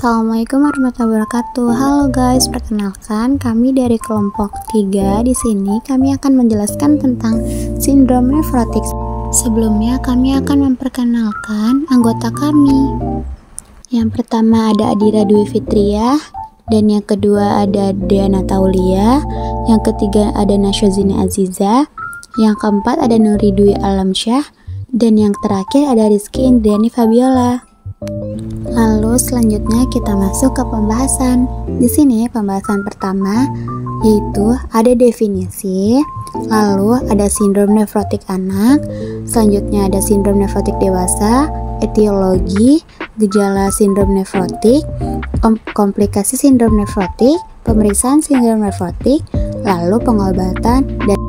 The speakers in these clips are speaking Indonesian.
Assalamualaikum warahmatullahi wabarakatuh. Halo guys, perkenalkan kami dari kelompok 3. Di sini kami akan menjelaskan tentang sindrom nefrotik. Sebelumnya kami akan memperkenalkan anggota kami. Yang pertama ada Adira Dwi Fitriah, dan yang kedua ada Diana Taulia, yang ketiga ada Nasyazina Aziza, yang keempat ada Nuri Dwi Alamsyah, dan yang terakhir ada Rizky Indriani Fabiola. Lalu selanjutnya kita masuk ke pembahasan. Di sini pembahasan pertama yaitu ada definisi, lalu ada sindrom nefrotik anak, selanjutnya ada sindrom nefrotik dewasa, etiologi, gejala sindrom nefrotik, komplikasi sindrom nefrotik, pemeriksaan sindrom nefrotik, lalu pengobatan, dan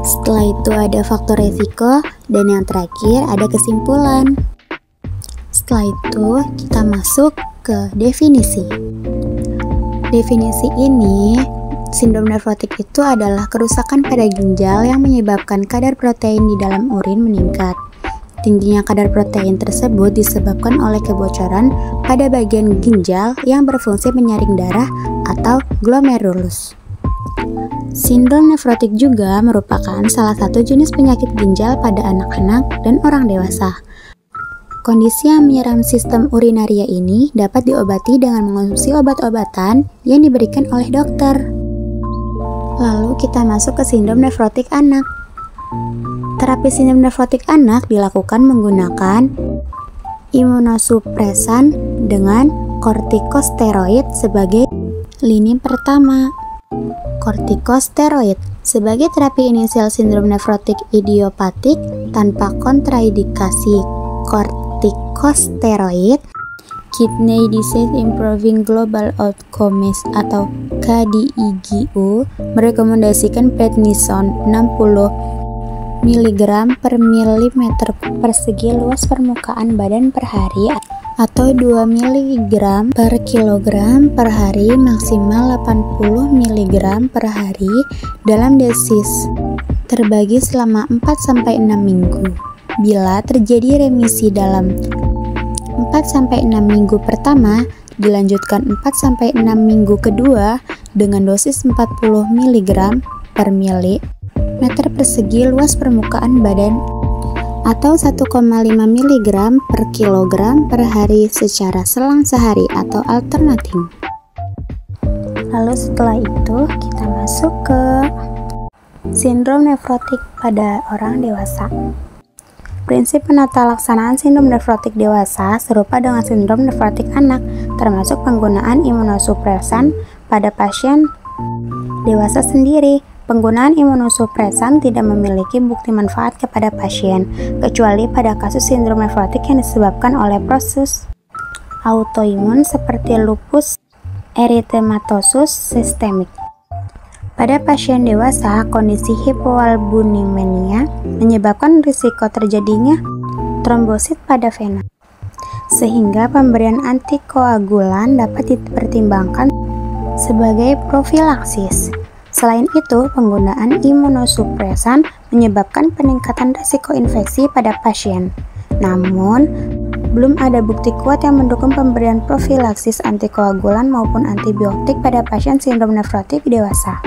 setelah itu ada faktor resiko, dan yang terakhir ada kesimpulan. Setelah itu kita masuk ke definisi. Definisi ini, sindrom nefrotik itu adalah kerusakan pada ginjal yang menyebabkan kadar protein di dalam urin meningkat. Tingginya kadar protein tersebut disebabkan oleh kebocoran pada bagian ginjal yang berfungsi menyaring darah atau glomerulus. Sindrom nefrotik juga merupakan salah satu jenis penyakit ginjal pada anak-anak dan orang dewasa. Kondisi yang menyerang sistem urinaria ini dapat diobati dengan mengonsumsi obat-obatan yang diberikan oleh dokter. Lalu kita masuk ke sindrom nefrotik anak. Terapi sindrom nefrotik anak dilakukan menggunakan imunosupresan dengan kortikosteroid sebagai lini pertama. Kortikosteroid sebagai terapi inisial sindrom nefrotik idiopatik tanpa kontraindikasi. Kortikosteroid, Kidney Disease Improving Global Outcomes atau KDIGO merekomendasikan prednisone 60 mg per milimeter persegi luas permukaan badan per hari atau 2 mg per kilogram per hari maksimal 80 mg per hari dalam dosis terbagi selama 4-6 minggu. Bila terjadi remisi dalam 4-6 minggu pertama, dilanjutkan 4-6 minggu kedua dengan dosis 40 mg per milimeter persegi luas permukaan badan atau 1,5 mg per kilogram per hari secara selang sehari atau alternatif. Lalu setelah itu kita masuk ke sindrom nefrotik pada orang dewasa. Prinsip penata laksanaan sindrom nefrotik dewasa serupa dengan sindrom nefrotik anak, termasuk penggunaan imunosupresan pada pasien dewasa sendiri. Penggunaan imunosupresan tidak memiliki bukti manfaat kepada pasien, kecuali pada kasus sindrom nefrotik yang disebabkan oleh proses autoimun seperti lupus eritematosus sistemik. Pada pasien dewasa, kondisi hipoalbuminemia menyebabkan risiko terjadinya trombosit pada vena, sehingga pemberian antikoagulan dapat dipertimbangkan sebagai profilaksis. Selain itu, penggunaan imunosupresan menyebabkan peningkatan risiko infeksi pada pasien. Namun, belum ada bukti kuat yang mendukung pemberian profilaksis antikoagulan maupun antibiotik pada pasien sindrom nefrotik dewasa.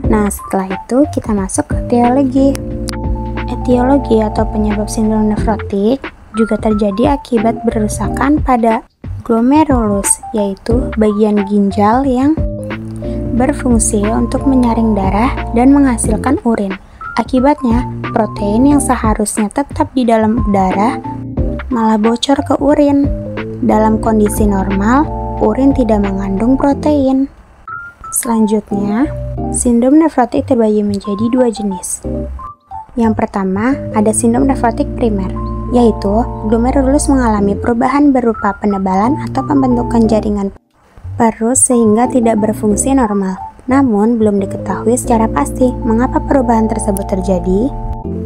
Nah, setelah itu kita masuk ke etiologi. Etiologi atau penyebab sindrom nefrotik juga terjadi akibat berusakan pada glomerulus, yaitu bagian ginjal yang berfungsi untuk menyaring darah dan menghasilkan urin. Akibatnya, protein yang seharusnya tetap di dalam darah malah bocor ke urin. Dalam kondisi normal, urin tidak mengandung protein. Selanjutnya, sindrom nefrotik terbagi menjadi 2 jenis. Yang pertama, ada sindrom nefrotik primer, yaitu glomerulus mengalami perubahan berupa penebalan atau pembentukan jaringan perus sehingga tidak berfungsi normal. Namun, belum diketahui secara pasti mengapa perubahan tersebut terjadi.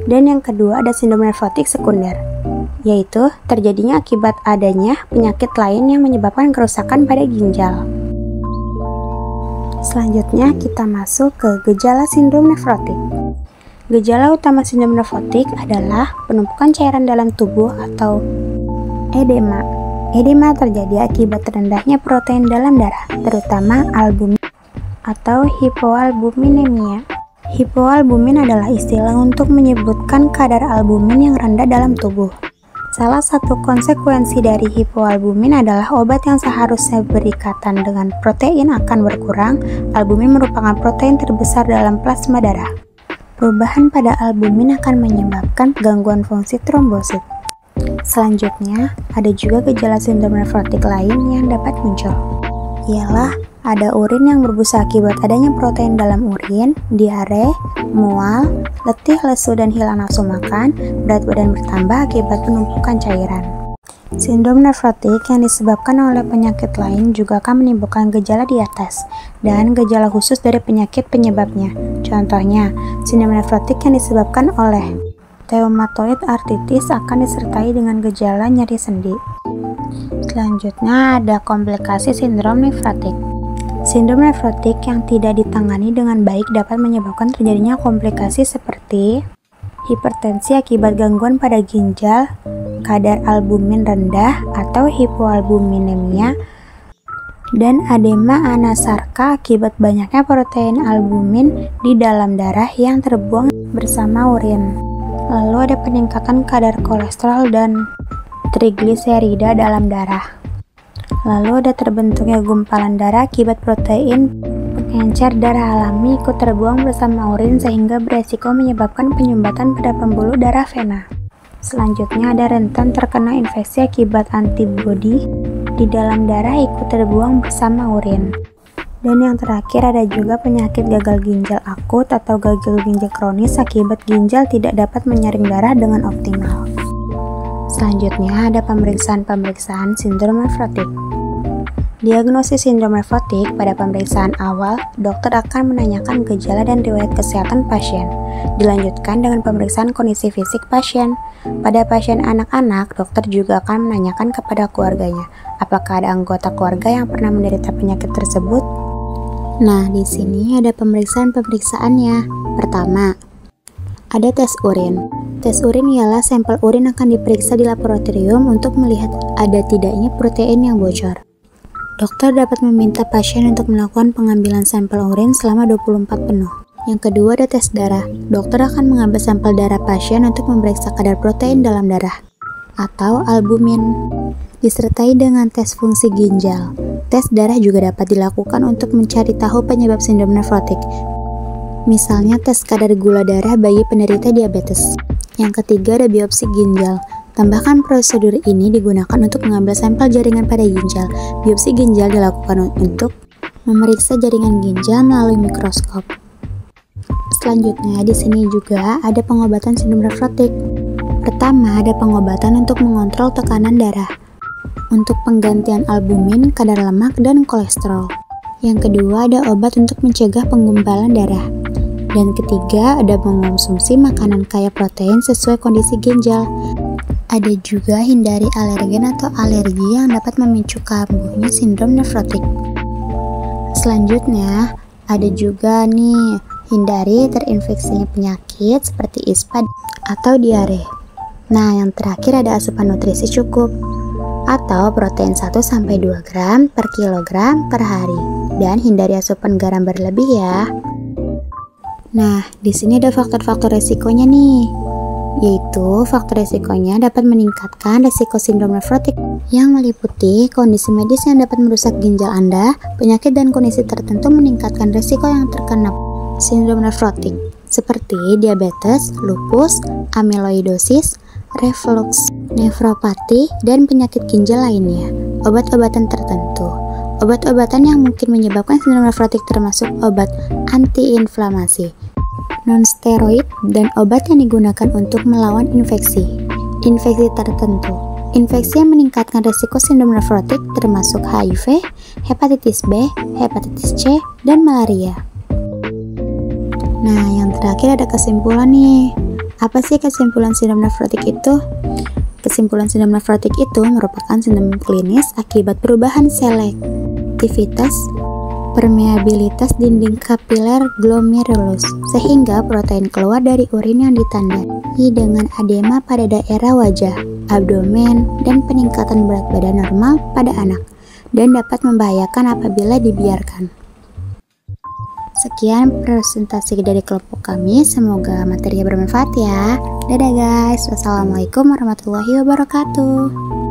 Dan yang kedua, ada sindrom nefrotik sekunder, yaitu terjadinya akibat adanya penyakit lain yang menyebabkan kerusakan pada ginjal. Selanjutnya kita masuk ke gejala sindrom nefrotik. Gejala utama sindrom nefrotik adalah penumpukan cairan dalam tubuh atau Edema. Edema terjadi akibat rendahnya protein dalam darah, terutama albumin atau hipoalbuminemia. Hipoalbumin adalah istilah untuk menyebutkan kadar albumin yang rendah dalam tubuh. Salah satu konsekuensi dari hipoalbumin adalah obat yang seharusnya berikatan dengan protein akan berkurang. Albumin merupakan protein terbesar dalam plasma darah. Perubahan pada albumin akan menyebabkan gangguan fungsi trombosit. Selanjutnya, ada juga gejala sindrom nefrotik lain yang dapat muncul. Ialah ada urin yang berbusa akibat adanya protein dalam urin, diare, mual, letih, lesu, dan hilang nafsu makan, berat badan bertambah akibat penumpukan cairan. Sindrom nefrotik yang disebabkan oleh penyakit lain juga akan menimbulkan gejala di atas, dan gejala khusus dari penyakit penyebabnya. Contohnya, sindrom nefrotik yang disebabkan oleh rheumatoid arthritis akan disertai dengan gejala nyeri sendi. Selanjutnya ada komplikasi sindrom nefrotik. Sindrom nefrotik yang tidak ditangani dengan baik dapat menyebabkan terjadinya komplikasi seperti hipertensi akibat gangguan pada ginjal, kadar albumin rendah atau hipoalbuminemia, dan edema anasarka akibat banyaknya protein albumin di dalam darah yang terbuang bersama urin. Lalu ada peningkatan kadar kolesterol dan trigliserida dalam darah. Lalu ada terbentuknya gumpalan darah akibat protein pengencer darah alami ikut terbuang bersama urin sehingga beresiko menyebabkan penyumbatan pada pembuluh darah vena. Selanjutnya ada rentan terkena infeksi akibat antibodi di dalam darah ikut terbuang bersama urin. Dan yang terakhir ada juga penyakit gagal ginjal akut atau gagal ginjal kronis akibat ginjal tidak dapat menyaring darah dengan optimal. Selanjutnya ada pemeriksaan sindrom nefrotik. Diagnosis sindrom nefrotik pada pemeriksaan awal, dokter akan menanyakan gejala dan riwayat kesehatan pasien. Dilanjutkan dengan pemeriksaan kondisi fisik pasien. Pada pasien anak-anak, dokter juga akan menanyakan kepada keluarganya, apakah ada anggota keluarga yang pernah menderita penyakit tersebut. Nah, di sini ada pemeriksaan-pemeriksaannya. Pertama, ada tes urin. Tes urin ialah sampel urin akan diperiksa di laboratorium untuk melihat ada tidaknya protein yang bocor. Dokter dapat meminta pasien untuk melakukan pengambilan sampel urin selama 24 penuh. Yang kedua ada tes darah. Dokter akan mengambil sampel darah pasien untuk memeriksa kadar protein dalam darah atau albumin, disertai dengan tes fungsi ginjal. Tes darah juga dapat dilakukan untuk mencari tahu penyebab sindrom nefrotik. Misalnya tes kadar gula darah bagi penderita diabetes. Yang ketiga ada biopsi ginjal. Tambahkan prosedur ini digunakan untuk mengambil sampel jaringan pada ginjal. Biopsi ginjal dilakukan untuk memeriksa jaringan ginjal melalui mikroskop. Selanjutnya di sini juga ada pengobatan sindrom nefrotik. Pertama ada pengobatan untuk mengontrol tekanan darah, untuk penggantian albumin, kadar lemak, dan kolesterol. Yang kedua ada obat untuk mencegah penggumpalan darah. Dan ketiga ada mengonsumsi makanan kaya protein sesuai kondisi ginjal. Ada juga hindari alergen atau alergi yang dapat memicu kambuhnya sindrom nefrotik. Selanjutnya, ada juga nih, hindari terinfeksinya penyakit seperti ISPA atau diare. Nah, yang terakhir ada asupan nutrisi cukup atau protein 1-2 gram per kilogram per hari. Dan hindari asupan garam berlebih ya. Nah, di sini ada faktor-faktor resikonya nih, yaitu faktor resikonya dapat meningkatkan resiko sindrom nefrotik yang meliputi kondisi medis yang dapat merusak ginjal Anda, penyakit dan kondisi tertentu meningkatkan resiko yang terkena sindrom nefrotik seperti diabetes, lupus, amyloidosis, reflux nefropati, dan penyakit ginjal lainnya. Obat-obatan tertentu. Obat-obatan yang mungkin menyebabkan sindrom nefrotik termasuk obat antiinflamasi, non-steroid, dan obat yang digunakan untuk melawan infeksi tertentu. Infeksi yang meningkatkan risiko sindrom nefrotik termasuk HIV, hepatitis B, hepatitis C, dan malaria. Nah, yang terakhir ada kesimpulan nih. Apa sih kesimpulan sindrom nefrotik itu? Kesimpulan sindrom nefrotik itu merupakan sindrom klinis akibat perubahan selektivitas permeabilitas dinding kapiler glomerulus, sehingga protein keluar dari urin yang ditandai dengan edema pada daerah wajah, abdomen, dan peningkatan berat badan normal pada anak, dan dapat membahayakan apabila dibiarkan. Sekian presentasi dari kelompok kami, semoga materinya bermanfaat ya. Dadah guys, wassalamualaikum warahmatullahi wabarakatuh.